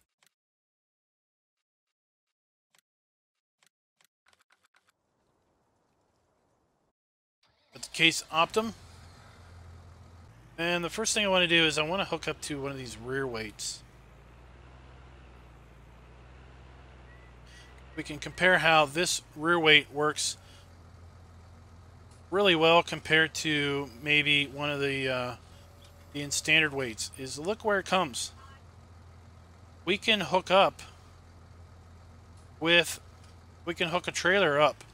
Got the Case Optum. And the first thing I want to do is I want to hook up to one of these rear weights. We can compare how this rear weight works really well compared to maybe one of the in standard weights. Is look where it comes. We can hook up with, we can hook a trailer up.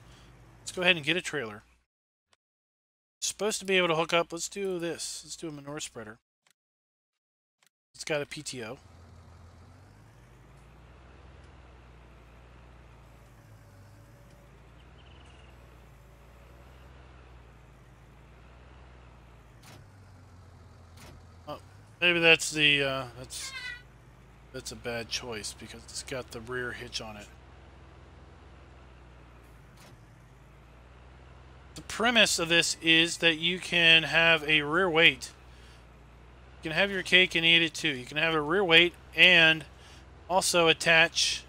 Let's go ahead and get a trailer. It's supposed to be able to hook up. Let's do this. Let's do a manure spreader. It's got a PTO. Oh, maybe that's the that's a bad choice because it's got the rear hitch on it. The premise of this is that you can have a rear weight. You can have your cake and eat it too. You can have a rear weight and also attach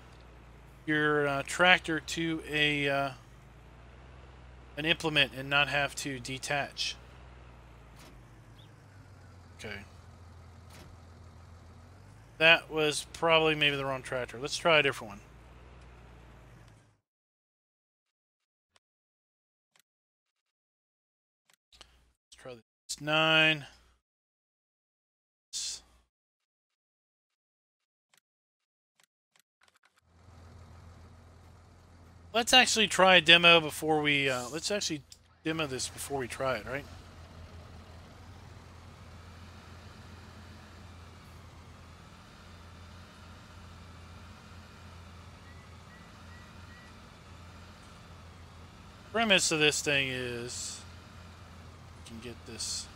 your tractor to a an implement and not have to detach. Okay. That was probably maybe the wrong tractor. Let's try a different one. Let's try this 9. Let's actually try a demo before we, let's actually demo this before we try it, right? Premise of this thing is, you can get this.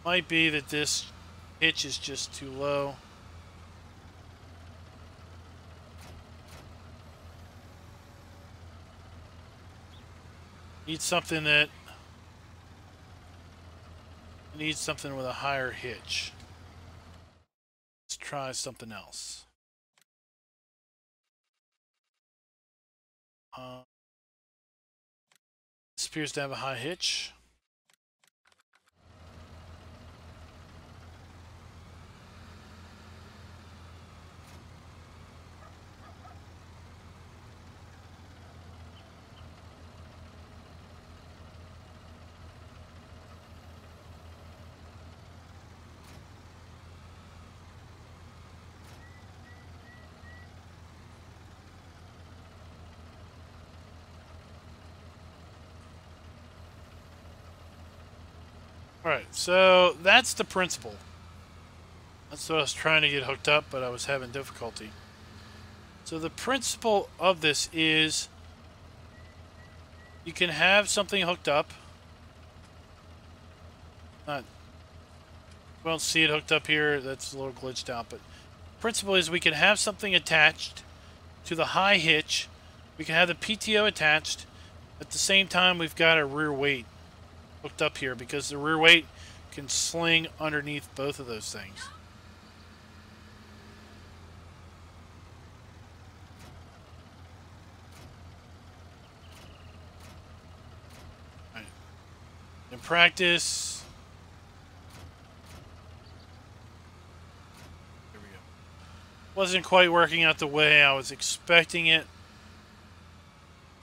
Might be that this hitch is just too low. Need something that needs something with a higher hitch. Let's try something else. This appears to have a high hitch. Alright, so that's the principle. That's what I was trying to get hooked up, but I was having difficulty. So the principle of this is you can have something hooked up. We don't see it hooked up here. That's a little glitched out, but the principle is we can have something attached to the high hitch. We can have the PTO attached. At the same time, we've got a rear weight hooked up here because the rear weight can sling underneath both of those things. Right. In practice, there we go. Wasn't quite working out the way I was expecting it,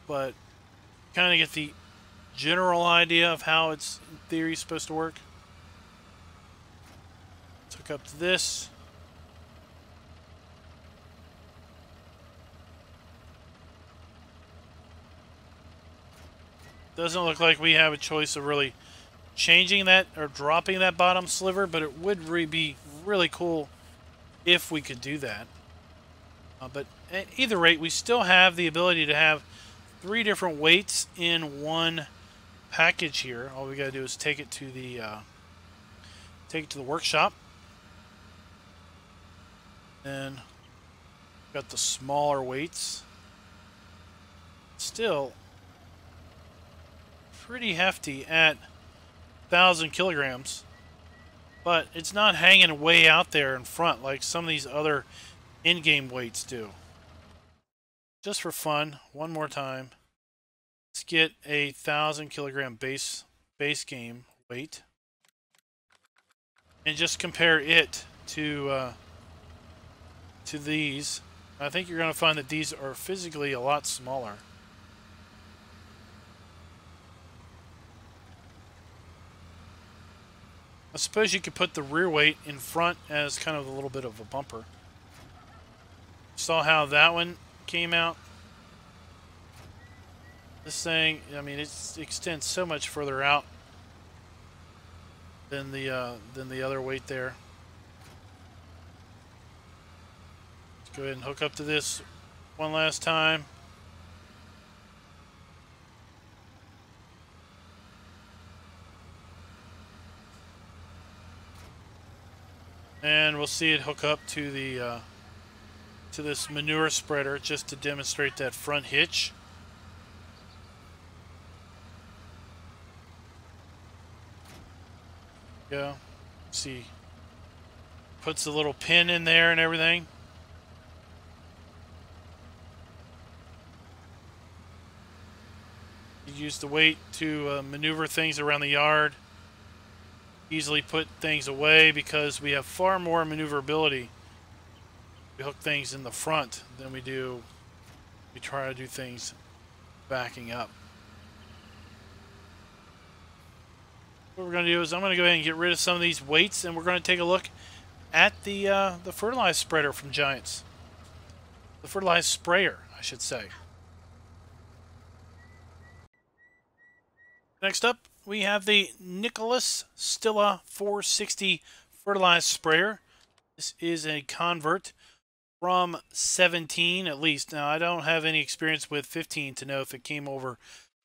but kind of get the general idea of how it's in theory supposed to work. Let's hook up to this. Doesn't look like we have a choice of really changing that or dropping that bottom sliver, but it would be really cool if we could do that. But at either rate, we still have the ability to have 3 different weights in one package here. All we got to do is take it to the workshop, and got the smaller weights. Still pretty hefty at 1,000 kilograms, but it's not hanging way out there in front like some of these other in-game weights do. Just for fun, one more time, let's get a 1,000 kilogram base game weight and just compare it to these. I think you're going to find that these are physically a lot smaller. I suppose you could put the rear weight in front as kind of a little bit of a bumper. Saw how that one came out. This thing, I mean, it extends so much further out than the other weight there. Let's go ahead and hook up to this one last time. And we'll see it hook up to the to this manure spreader just to demonstrate that front hitch. Yeah, see, puts a little pin in there and everything. You use the weight to maneuver things around the yard. Easily put things away because we have far more maneuverability. We hook things in the front than we try to do things backing up. What we're going to do is I'm going to go ahead and get rid of some of these weights, and we're going to take a look at the fertilizer spreader from Giants. The fertilizer sprayer, I should say. Next up, we have the Nicholas Stilla 460 fertilizer sprayer. This is a convert from 17 at least. Now, I don't have any experience with 15 to know if it came over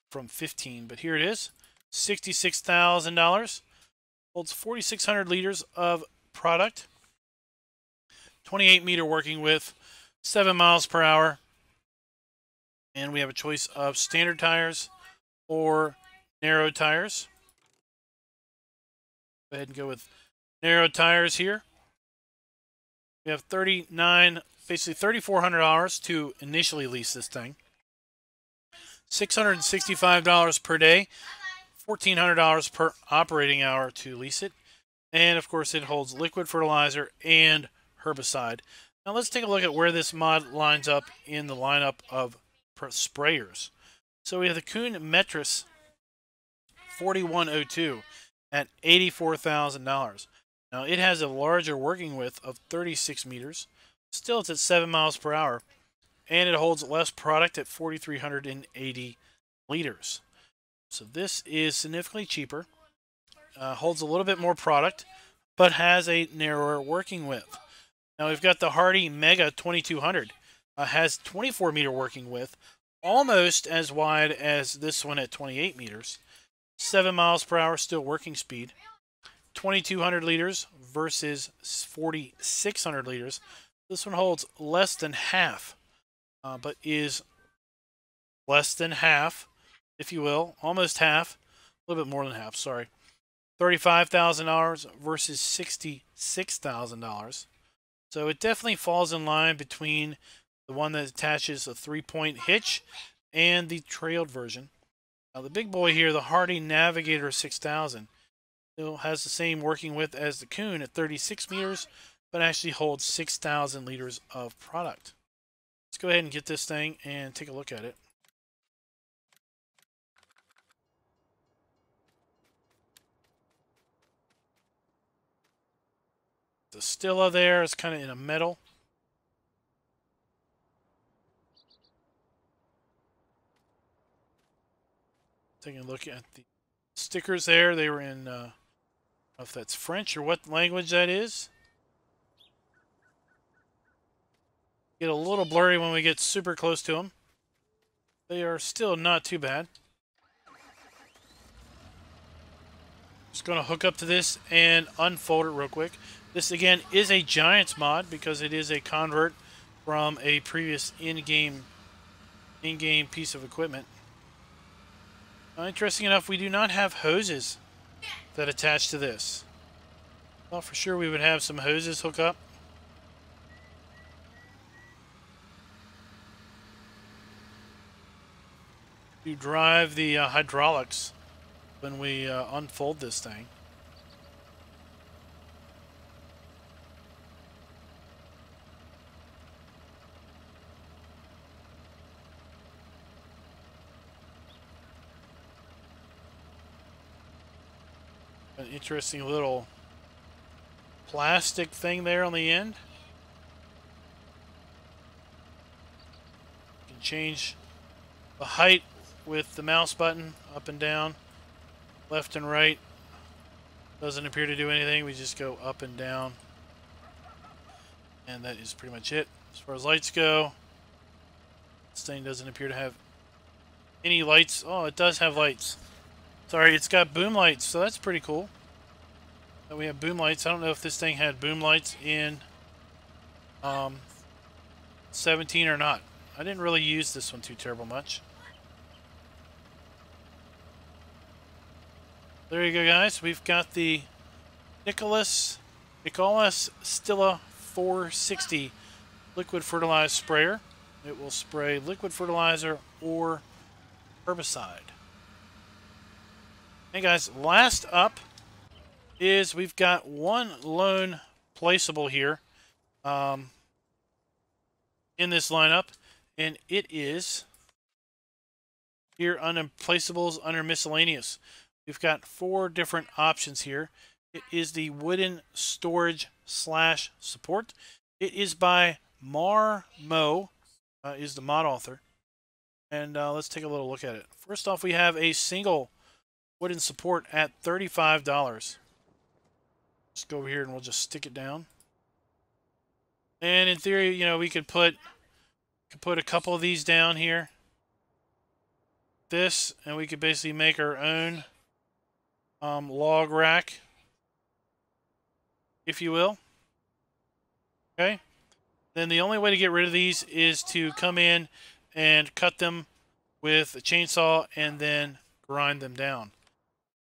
from 15, but here it is. $66,000. Holds 4,600 liters of product. 28-meter working width. 7 miles per hour. And we have a choice of standard tires or narrow tires. Go ahead and go with narrow tires here. We have basically $3,400 to initially lease this thing. $665 per day. $1,400 per operating hour to lease it. And of course it holds liquid fertilizer and herbicide. Now let's take a look at where this mod lines up in the lineup of sprayers. So we have the Kuhn Metris 4102 at $84,000. Now it has a larger working width of 36 meters. Still it's at 7 miles per hour. And it holds less product at 4,380 liters. So this is significantly cheaper. Holds a little bit more product, but has a narrower working width. Now we've got the Hardy Mega 2200. Has 24-meter working width, almost as wide as this one at 28 meters. 7 miles per hour still working speed. 2,200 liters versus 4,600 liters. This one holds less than half, but is less than half, if you will, almost half, a little bit more than half, sorry. $35,000 versus $66,000. So it definitely falls in line between the one that attaches a 3-point hitch and the trailed version. Now the big boy here, the Hardy Navigator 6000, still has the same working width as the Kuhn at 36 meters, but actually holds 6,000 liters of product. Let's go ahead and get this thing and take a look at it. the Stilla there. It's kind of in a metal. Taking a look at the stickers there. They were in, I don't know if that's French or what language that is. Get a little blurry when we get super close to them. They are still not too bad. Just going to hook up to this and unfold it real quick. This again is a Giants mod because it is a convert from a previous in-game piece of equipment. Interesting enough, we do not have hoses that attach to this. Well, for sure we would have some hoses hook up. To drive the hydraulics when we unfold this thing. An interesting little plastic thing there on the end. You can change the height with the mouse button up and down, left and right. Doesn't appear to do anything. We just go up and down. And that is pretty much it. As far as lights go, this thing doesn't appear to have any lights. Oh, it does have lights. Sorry, it's got boom lights, so that's pretty cool. So we have boom lights. I don't know if this thing had boom lights in 17 or not. I didn't really use this one too terrible much. There you go, guys. We've got the Nicholas Stilla 460 liquid fertilizer sprayer. It will spray liquid fertilizer or herbicide. Hey guys, last up is we've got one lone placeable here in this lineup, and it is here under placeables under miscellaneous. We've got 4 different options here. It is the wooden storage / support. It is by Mo, is the mod author. And let's take a little look at it. First off, we have a single wooden support at $35. Just go over here and we'll just stick it down. And in theory, you know, we could put a couple of these down here. This, and we could basically make our own log rack, if you will. Okay. Then the only way to get rid of these is to come in and cut them with a chainsaw and then grind them down.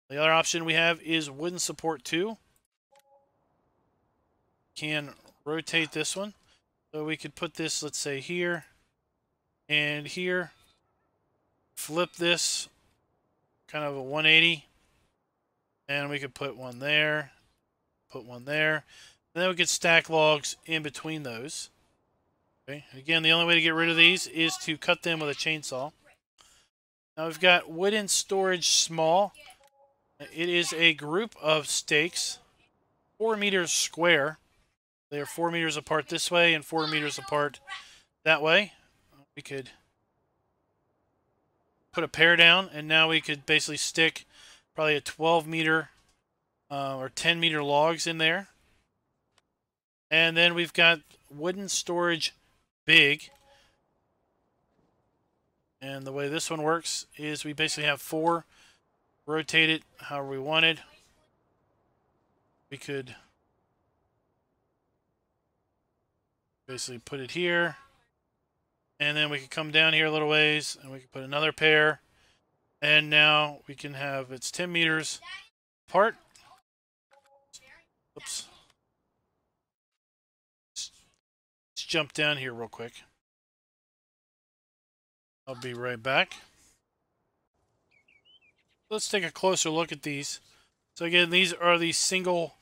The other option we have is wooden support 2. Can rotate this one. So we could put this, let's say, here and here. Flip this kind of a 180. And we could put one there. Put one there. And then we could stack logs in between those. Okay. Again, the only way to get rid of these is to cut them with a chainsaw. Now we've got wooden storage small. It is a group of stakes, 4 meters square. They are 4 meters apart this way and 4 meters apart that way. We could put a pair down, and now we could basically stick probably a 12 meter or 10 meter logs in there. And then we've got wooden storage big. And the way this one works is we basically have 4, rotate it however we wanted. We could basically put it here, and then we could come down here a little ways and we could put another pair, and now we can have it's 10 meters apart. Oops. Let's jump down here real quick. I'll be right back. Let's take a closer look at these. So again, these are the single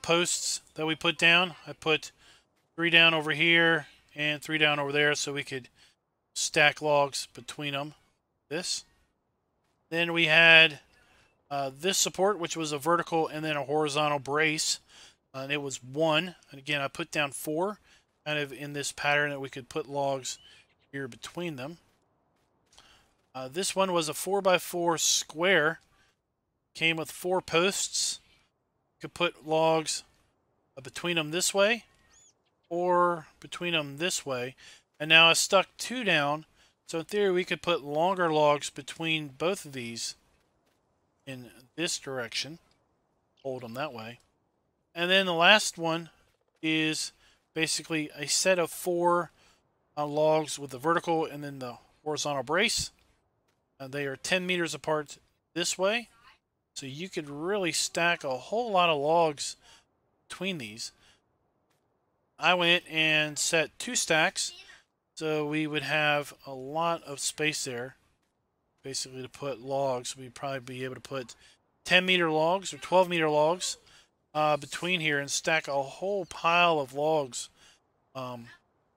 posts that we put down. I put 3 down over here and 3 down over there so we could stack logs between them. This. Then we had this support, which was a vertical and then a horizontal brace and it was 1. And again, I put down 4, kind of in this pattern that we could put logs here between them. This one was a 4x4 square. Came with 4 posts. You could put logs between them this way or between them this way. And now I stuck 2 down. So in theory, we could put longer logs between both of these in this direction. Hold them that way. And then the last one is basically a set of 4 logs with the vertical and then the horizontal brace. They are 10 meters apart this way. So you could really stack a whole lot of logs between these. I went and set 2 stacks. So we would have a lot of space there. Basically to put logs. We'd probably be able to put 10-meter logs or 12-meter logs between here and stack a whole pile of logs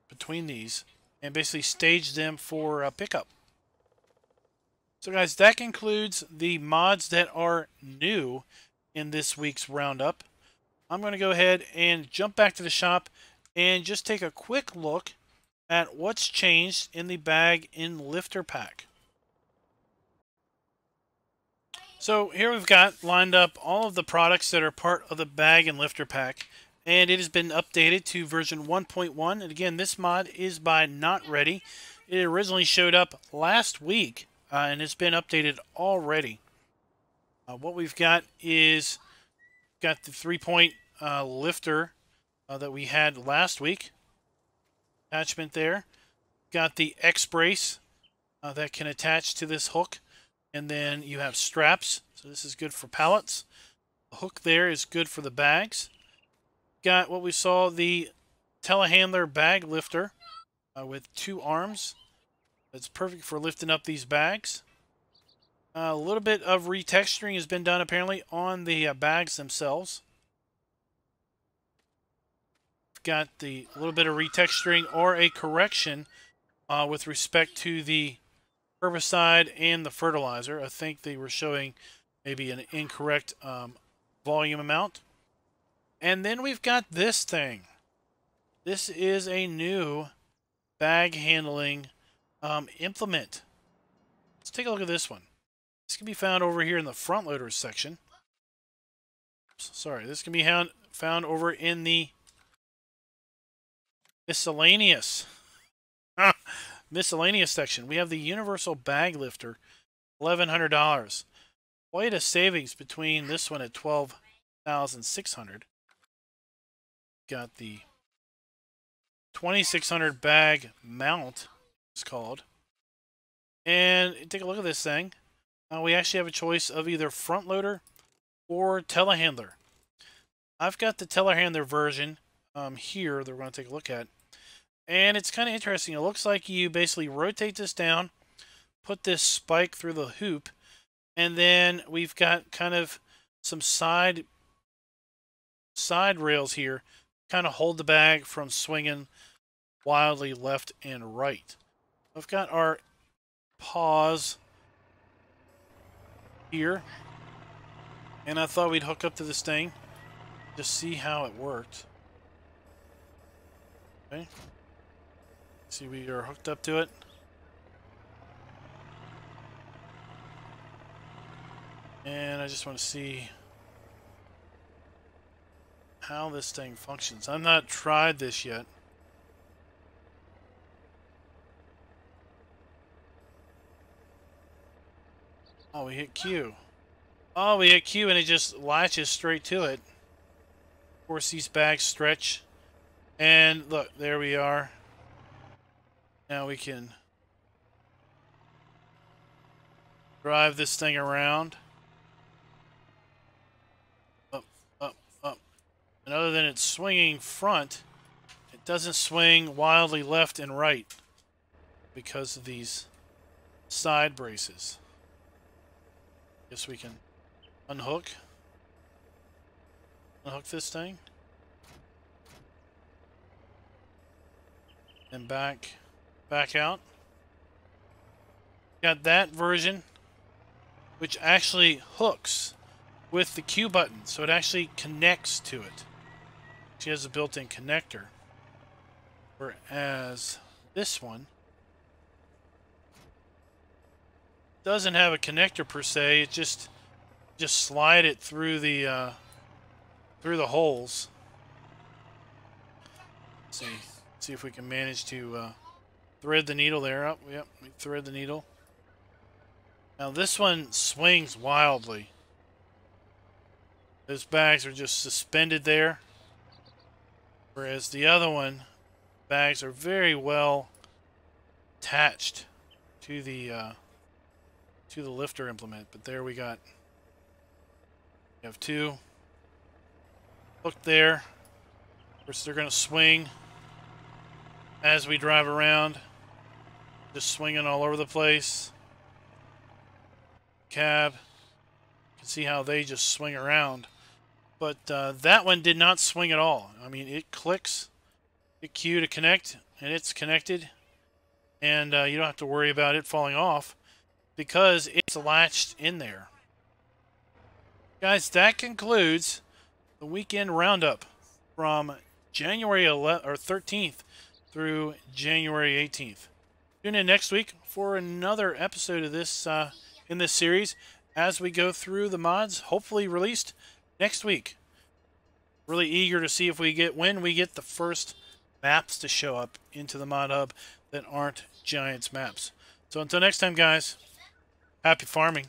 between these. And basically stage them for pickup. So guys, that concludes the mods that are new in this week's Roundup. I'm going to go ahead and jump back to the shop and just take a quick look at what's changed in the bag and lifter pack. So here we've got lined up all of the products that are part of the bag and lifter pack. And it has been updated to version 1.1. And again, this mod is by Not Ready. It originally showed up last week. And it's been updated already. What we've got is the 3-point lifter that we had last week. Attachment there. Got the X brace that can attach to this hook. And then you have straps. So this is good for pallets. The hook there is good for the bags. Got what we saw, the telehandler bag lifter with 2 arms. That's perfect for lifting up these bags. A little bit of retexturing has been done apparently on the bags themselves. Got the little bit of retexturing or a correction with respect to the herbicide and the fertilizer. I think they were showing maybe an incorrect volume amount. And then we've got this thing. This is a new bag handling implement. Let's take a look at this one. This can be found over here in the front loaders section. Sorry, this can be found over in the miscellaneous miscellaneous section. We have the universal bag lifter, $1,100. Quite a savings between this one at $12,600. Got the 2,600 bag mount, it's called. And take a look at this thing. We actually have a choice of either front loader or telehandler. I've got the telehandler version here that we're going to take a look at. And it's kind of interesting. It looks like you basically rotate this down, put this spike through the hoop, and then we've got kind of some side rails here, kind of hold the bag from swinging wildly left and right. I've got our pause here, and I thought we'd hook up to this thing to see how it worked. Okay, see, we are hooked up to it. And I just want to see how this thing functions. I've not tried this yet. Oh, we hit Q. Oh, we hit Q and it just latches straight to it. Of course, these bags stretch. And look, there we are. Now we can drive this thing around. Up, up, up. And other than it swinging front, it doesn't swing wildly left and right because of these side braces. Guess we can unhook this thing and back out. Got that version which actually hooks with the Q button, so it actually connects to it. She has a built-in connector. Whereas this one doesn't have a connector per se. It just slide it through the holes. Let's see if we can manage to thread the needle there. Oh, yep, we thread the needle. Now this one swings wildly. Those bags are just suspended there. Whereas the other one, bags are very well attached to the lifter implement. But there we have two hooked there. Of course, they're going to swing as we drive around, just swinging all over the place. Cab, you can see how they just swing around. But that one did not swing at all. I mean, it clicks, hit Q to connect, and it's connected. And you don't have to worry about it falling off because it's latched in there. Guys, that concludes the weekend roundup from January 13th through January 18th. Tune in next week for another episode of this in this series as we go through the mods, hopefully released next week. Really eager to see when we get the first maps to show up into the mod hub that aren't Giants maps. So until next time, guys, happy farming.